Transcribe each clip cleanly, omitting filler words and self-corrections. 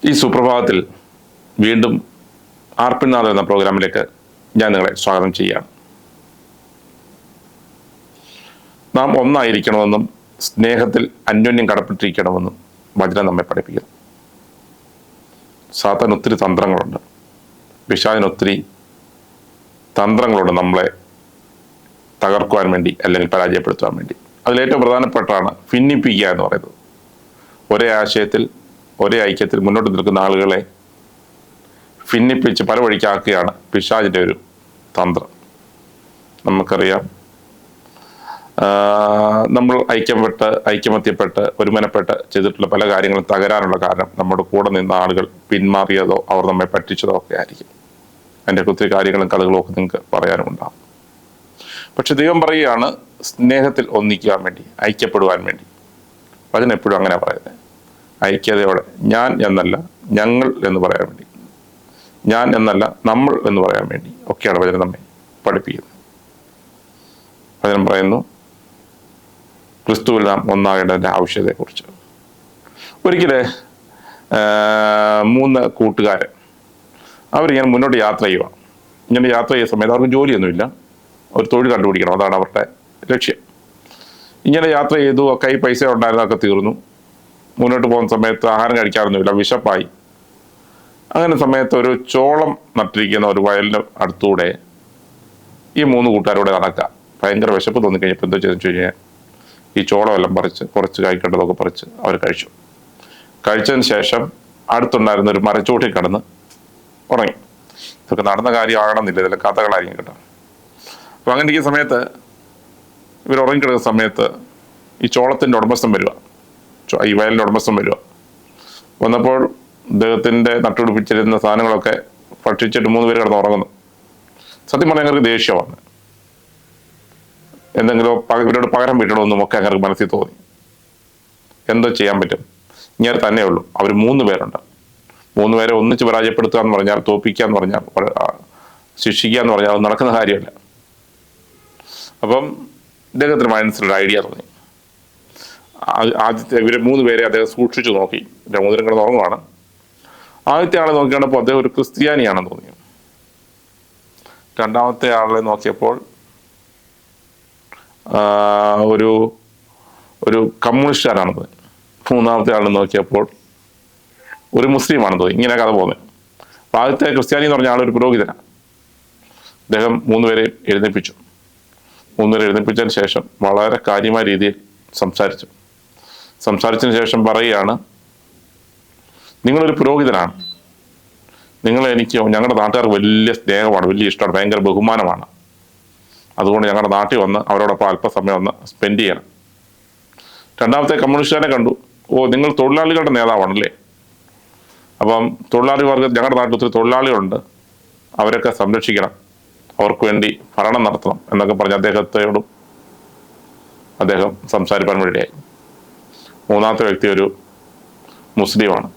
ഈ സുപ്രഭാതത്തിൽ വീണ്ടും ആർപ്പിനാഥ് എന്ന പ്രോഗ്രാമിലേക്ക് ഞാൻ നിങ്ങളെ സ്വാഗതം ചെയ്യുകയാണ്. നാം ഒന്നായിരിക്കണമെന്നും സ്നേഹത്തിൽ അന്യോന്യം കടപ്പെട്ടിരിക്കണമെന്നും വചനം നമ്മെ പഠിപ്പിക്കുന്നു. സാത്താൻ ഒത്തിരി തന്ത്രങ്ങളുണ്ട്, പിശാചിന് ഒത്തിരി തന്ത്രങ്ങളുണ്ട് നമ്മളെ തകർക്കുവാൻ വേണ്ടി അല്ലെങ്കിൽ പരാജയപ്പെടുത്തുവാൻ വേണ്ടി. അതിലേറ്റവും പ്രധാനപ്പെട്ടാണ് ഭിന്നിപ്പിക്കുക എന്ന് പറയുന്നത്. ഒരേ ആശയത്തിൽ ഒരേ ഐക്യത്തിൽ മുന്നോട്ട് നിൽക്കുന്ന ആളുകളെ ഭിന്നിപ്പിച്ച് പല വഴിക്കാക്കുകയാണ് പിശാചിൻ്റെ ഒരു തന്ത്രം. നമുക്കറിയാം, നമ്മൾ ഐക്യമത്യപ്പെട്ട് ഒരുമനപ്പെട്ട് ചെയ്തിട്ടുള്ള പല കാര്യങ്ങളും തകരാനുള്ള കാരണം നമ്മുടെ കൂടെ നിന്ന ആളുകൾ പിന്മാറിയതോ അവർ നമ്മെ പറ്റിച്ചതോ ഒക്കെ ആയിരിക്കും. അതിൻ്റെ ഒത്തിരി കാര്യങ്ങളും കഥകളും ഒക്കെ നിങ്ങൾക്ക് പറയാനുമുണ്ടാകും. പക്ഷെ ദൈവം പറയുകയാണ് സ്നേഹത്തിൽ ഒന്നിക്കുവാൻ വേണ്ടി, ഐക്യപ്പെടുവാൻ വേണ്ടി. അതിനെപ്പോഴും അങ്ങനെ പറയുന്നത്, ഐക്യതയോടെ ഞാൻ എന്നല്ല ഞങ്ങൾ എന്ന് പറയാൻ വേണ്ടി, ഞാൻ എന്നല്ല നമ്മൾ എന്ന് പറയാൻ വേണ്ടി ഒക്കെയാണ് വചനം നമ്മെ പഠിപ്പിക്കുന്നത്. വചനം പറയുന്നു ക്രിസ്തുവിൽ നാം ഒന്നാകേണ്ടതിൻ്റെ ആവശ്യതയെക്കുറിച്ച്. ഒരിക്കലെ 3 കൂട്ടുകാർ അവരിങ്ങനെ മുന്നോട്ട് യാത്ര ചെയ്യുക. ഇങ്ങനെ യാത്ര ചെയ്യുന്ന സമയത്ത് അവർക്ക് ജോലിയൊന്നുമില്ല, ഒരു തൊഴിൽ കണ്ടുപിടിക്കണം, അതാണ് അവരുടെ ലക്ഷ്യം. ഇങ്ങനെ യാത്ര ചെയ്തു, കൈ പൈസ ഉണ്ടായിരുന്നതൊക്കെ തീർന്നു. മുന്നോട്ട് പോകുന്ന സമയത്ത് ആഹാരം കഴിക്കാറൊന്നുമില്ല, വിശപ്പായി. അങ്ങനെ സമയത്ത് ഒരു ചോളം നട്ടിരിക്കുന്ന ഒരു വയലിന് അടുത്തൂടെ ഈ 3 കൂട്ടുകാരോടെ നടക്കുക. ഭയങ്കര വിശപ്പ് തോന്നിക്കഴിഞ്ഞപ്പോൾ എന്തോ ചെയ്തെന്ന് വെച്ച് കഴിഞ്ഞാൽ ഈ ചോളമെല്ലാം കുറച്ച് കഴിക്കേണ്ടതൊക്കെ പറിച്ച് അവർ കഴിച്ചു. കഴിച്ചതിന് ശേഷം അടുത്തുണ്ടായിരുന്ന ഒരു മരച്ചോട്ടിൽ കിടന്ന് ഉറങ്ങി. ഇതൊക്കെ നടന്ന കാര്യമാകണമെന്നില്ല, ഇതിലെ കഥകളായിരിക്കും കേട്ടോ. അപ്പോൾ അങ്ങനെ ഇരിക്കുന്ന സമയത്ത്, ഇവർ ഉറങ്ങിക്കിടക്കുന്ന സമയത്ത് ഈ ചോളത്തിൻ്റെ ഉടമസ്ഥൻ വരിക, ഈ വയലിൻ്റെ ഉടമസ്ഥൻ വരിക. വന്നപ്പോൾ അദ്ദേഹത്തിൻ്റെ നട്ടുപിടിപ്പിച്ചിരുന്ന സാധനങ്ങളൊക്കെ ഭക്ഷിച്ചിട്ട് 3 പേര് കിടന്ന് ഉറങ്ങുന്നു. സത്യം പറഞ്ഞാൽ ഞങ്ങൾക്ക് ദേഷ്യമാണ്. എന്തെങ്കിലും ഇവരോട് പകരം വീട്ടണമെന്നും ഒക്കെ ഞങ്ങൾക്ക് മനസ്സിൽ തോന്നി. എന്തോ ചെയ്യാൻ പറ്റും, ഇങ്ങനെ തന്നെ ഉള്ളൂ. അവർ 3 പേരുണ്ട്. 3 പേരെ ഒന്നിച്ച് പരാജയപ്പെടുത്തുക എന്ന് പറഞ്ഞാൽ, തോപ്പിക്കുക എന്ന് പറഞ്ഞാൽ, ശിക്ഷിക്കുക എന്ന് പറഞ്ഞാൽ അത് നടക്കുന്ന കാര്യമല്ല. അപ്പം ഇദ്ദേഹത്തിന് മനസ്സിലൊരു ഐഡിയ തോന്നി. ആദ്യത്തെ ഇവരെ 3 പേരെ അദ്ദേഹം സൂക്ഷിച്ചു നോക്കി. 3 പേരും കിടന്ന് ഉറങ്ങുവാണ്. ആദ്യത്തെ ആളെ നോക്കിയാണപ്പോൾ അദ്ദേഹം ഒരു ക്രിസ്ത്യാനിയാണെന്ന് തോന്നി. രണ്ടാമത്തെ ആളെ നോക്കിയപ്പോൾ ഒരു കമ്മ്യൂണിസ്റ്റുകാരാണെന്ന് തോന്നി. 3ാമത്തെ ആളെ നോക്കിയപ്പോൾ ഒരു മുസ്ലിമാണെന്ന് തോന്നി. ഇങ്ങനെ കഥ പോകുന്നത്. അപ്പോൾ ആദ്യത്തെ ക്രിസ്ത്യാനി എന്ന് പറഞ്ഞ ആളൊരു പുരോഹിതനാണ്. അദ്ദേഹം 3 പേരെ എഴുന്നേൽപ്പിച്ചു. 3 പേരെ എഴുന്നേൽപ്പിച്ചതിന് ശേഷം വളരെ കാര്യമായ രീതിയിൽ സംസാരിച്ചതിന് ശേഷം പറയുകയാണ്, നിങ്ങളൊരു പുരോഹിതനാണ്, ഞങ്ങളുടെ നാട്ടുകാർക്ക് വലിയ സ്നേഹമാണ്, വലിയ ഇഷ്ടമാണ്, ഭയങ്കര ബഹുമാനമാണ്. അതുകൊണ്ട് ഞങ്ങളുടെ നാട്ടിൽ വന്ന് അവരോടൊപ്പം അല്പസമയം ഒന്ന് സ്പെൻഡ് ചെയ്യണം. രണ്ടാമത്തെ കമ്മ്യൂണിസ്റ്റുകാരെ കണ്ടു. നിങ്ങൾ തൊഴിലാളികളുടെ നേതാവാണല്ലേ, അപ്പം തൊഴിലാളി വർഗ്ഗം, ഞങ്ങളുടെ നാട്ടിൽ ഒത്തിരി തൊഴിലാളികളുണ്ട്, അവരൊക്കെ സംരക്ഷിക്കണം, അവർക്ക് വേണ്ടി ഭരണം നടത്തണം എന്നൊക്കെ പറഞ്ഞ് അദ്ദേഹം സംസാരിക്കാൻ വേണ്ടിയായി. 3ാമത്തെ വ്യക്തി ഒരു മുസ്ലിമാണ്.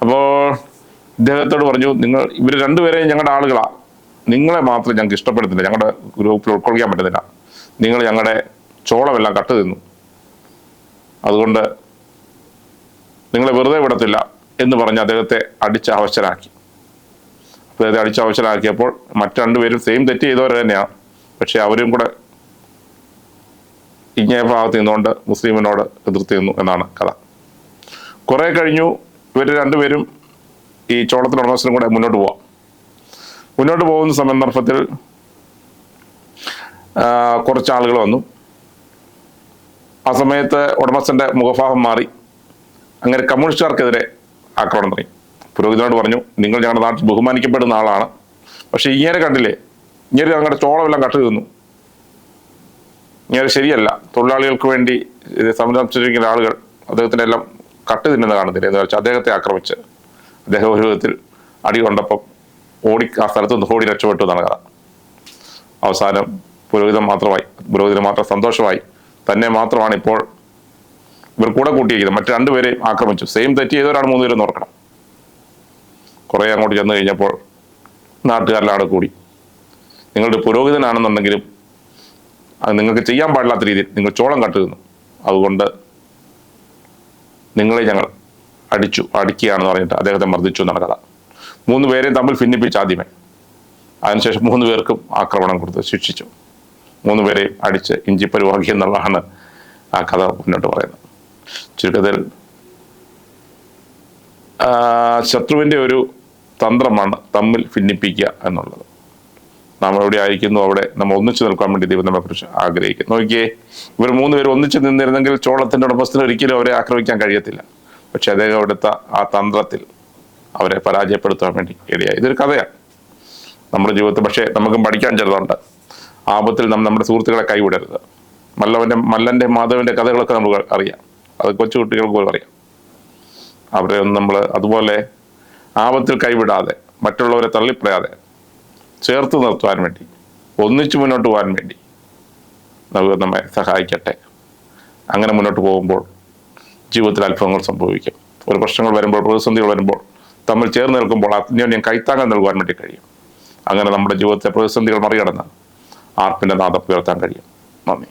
അപ്പോൾ ഇദ്ദേഹത്തോട് പറഞ്ഞു, ഇവർ 2 പേരെയും ഞങ്ങളുടെ ആളുകളാണ്, നിങ്ങളെ മാത്രം ഞങ്ങൾക്ക് ഇഷ്ടപ്പെടുന്നില്ല, ഞങ്ങളുടെ ഗ്രൂപ്പിൽ ഉൾക്കൊള്ളിക്കാൻ പറ്റുന്നില്ല, നിങ്ങൾ ഞങ്ങളുടെ ചോളമെല്ലാം കട്ട് തിന്നു, അതുകൊണ്ട് നിങ്ങളെ വെറുതെ വിടത്തില്ല എന്ന് പറഞ്ഞ് അദ്ദേഹത്തെ അടിച്ച് അവശനാക്കി. അദ്ദേഹത്തെ അടിച്ച് അവശനാക്കിയപ്പോൾ മറ്റ് 2 പേരും സെയിം തെറ്റ് ചെയ്തവർ തന്നെയാണ്, പക്ഷെ അവരും കൂടെ ഇങ്ങേ ഭാഗത്ത് നിന്നുകൊണ്ട് മുസ്ലിമിനോട് എതിർത്ത് നിന്നു എന്നാണ് കഥ. കുറെ കഴിഞ്ഞു, ഇവർ 2 പേരും ഈ ചോളത്തിൻ്റെ ഉടമസ്ഥനും കൂടെ മുന്നോട്ട് പോകുന്ന സന്ദർഭത്തിൽ കുറച്ച് ആളുകൾ വന്നു. ആ സമയത്ത് ഉടമസ്ഥൻ്റെ മുഖഭാവം മാറി. അങ്ങനെ കമ്മ്യൂണിസ്റ്റുകാർക്കെതിരെ ആക്രമണം തുടങ്ങി. പുരോഹിതനോട് പറഞ്ഞു, നിങ്ങൾ ഞങ്ങളുടെ നാട്ടിൽ ബഹുമാനിക്കപ്പെടുന്ന ആളാണ്, പക്ഷെ ഇങ്ങനെ കണ്ടില്ലേ, ഇങ്ങനെ ഞങ്ങളുടെ ചോളമെല്ലാം കട്ട് തിന്നു, ഇങ്ങനെ ശരിയല്ല, തൊഴിലാളികൾക്ക് വേണ്ടി സംരക്ഷിച്ചിരിക്കുന്ന ആളുകൾ അദ്ദേഹത്തിൻ്റെ എല്ലാം കട്ട് തിന്നുന്ന കാണുന്നില്ല എന്ന് വെച്ചാൽ അദ്ദേഹത്തെ ആക്രമിച്ച് അദ്ദേഹം ഒരു വിധത്തിൽ അടി കൊണ്ടപ്പം ആ സ്ഥലത്ത് നിന്ന് ഓടി രക്ഷപ്പെട്ടു എന്നാണ് കഥ. അവസാനം പുരോഹിതന് മാത്രം സന്തോഷമായി. തന്നെ മാത്രമാണ് ഇപ്പോൾ ഇവർ കൂടെ കൂട്ടിയിരിക്കുന്നത്. മറ്റ് 2 പേരെയും ആക്രമിച്ചു. സെയിം തെറ്റ് ചെയ്തവരാണ് 3 പേരും ഓർക്കണം. കുറേ അങ്ങോട്ട് ചെന്ന് കഴിഞ്ഞപ്പോൾ നാട്ടുകാരിലാണ് കൂടി, നിങ്ങളുടെ പുരോഹിതനാണെന്നുണ്ടെങ്കിലും അത് നിങ്ങൾക്ക് ചെയ്യാൻ പാടില്ലാത്ത രീതിയിൽ നിങ്ങൾ ചോളം കട്ട് തിന്നു, അതുകൊണ്ട് നിങ്ങളെ ഞങ്ങൾ അടിക്കുകയാണെന്ന് പറഞ്ഞിട്ട് അദ്ദേഹത്തെ മർദ്ദിച്ചു എന്നാണ് കഥ. 3 പേരെയും തമ്മിൽ ഭിന്നിപ്പിച്ച് ആദ്യമേ, അതിനുശേഷം 3 പേർക്കും ആക്രമണം കൊടുത്ത് ശിക്ഷിച്ചു. 3 പേരെയും അടിച്ച് ഇഞ്ചിപ്പരുവാക്കി എന്നുള്ളതാണ് ആ കഥ മുന്നോട്ട് പറയുന്നത്. ചുരുക്കത്തിൽ ശത്രുവിൻ്റെ ഒരു തന്ത്രമാണ് തമ്മിൽ ഭിന്നിപ്പിക്കുക എന്നുള്ളത്. നാം എവിടെ ആയിരിക്കുന്നു അവിടെ നമ്മൾ ഒന്നിച്ചു നിൽക്കാൻ വേണ്ടി ദൈവം നമ്മളെക്കുറിച്ച് ആഗ്രഹിക്കുന്നു. നോക്കിയേ, ഇവർ 3 പേരും ഒന്നിച്ചു നിന്നിരുന്നെങ്കിൽ ചോളത്തിൻ്റെ ഉടമസ്ഥന് ഒരിക്കലും അവരെ ആക്രമിക്കാൻ കഴിയത്തില്ല. പക്ഷെ അദ്ദേഹം എടുത്ത ആ തന്ത്രത്തിൽ അവരെ പരാജയപ്പെടുത്താൻ വേണ്ടി ഇടയായി. ഇതൊരു കഥയാണ് നമ്മുടെ ജീവിതത്തിൽ. പക്ഷേ നമുക്കും പഠിക്കാൻ ചെറുതുണ്ട്. ആപത്തിൽ നമ്മുടെ സുഹൃത്തുക്കളെ കൈവിടരുത്. മല്ലൻ്റെ മാധവൻ്റെ കഥകളൊക്കെ നമുക്ക് അറിയാം, അത് കൊച്ചു കുട്ടികൾക്ക് പോലും അറിയാം. അവരെ ഒന്നും നമ്മൾ അതുപോലെ ആപത്തിൽ കൈവിടാതെ, മറ്റുള്ളവരെ തള്ളിപ്പറയാതെ ചേർത്ത് നിർത്തുവാൻ വേണ്ടി, ഒന്നിച്ചു മുന്നോട്ട് പോകാൻ വേണ്ടി നമ്മെ സഹായിക്കട്ടെ. അങ്ങനെ മുന്നോട്ട് പോകുമ്പോൾ ജീവിതത്തിൽ അത്ഭുതങ്ങൾ സംഭവിക്കും. ഒരു പ്രശ്നങ്ങൾ വരുമ്പോൾ, പ്രതിസന്ധികൾ വരുമ്പോൾ തമ്മിൽ ചേർന്ന് നിൽക്കുമ്പോൾ അന്യോന്യം കൈത്താങ്ങൽ നൽകുവാൻ വേണ്ടി കഴിയും. അങ്ങനെ നമ്മുടെ ജീവിതത്തിലെ പ്രതിസന്ധികൾ മറികടന്ന് ആർപ്പിൻ്റെ നാദം ഉയർത്താൻ കഴിയും. നന്ദി.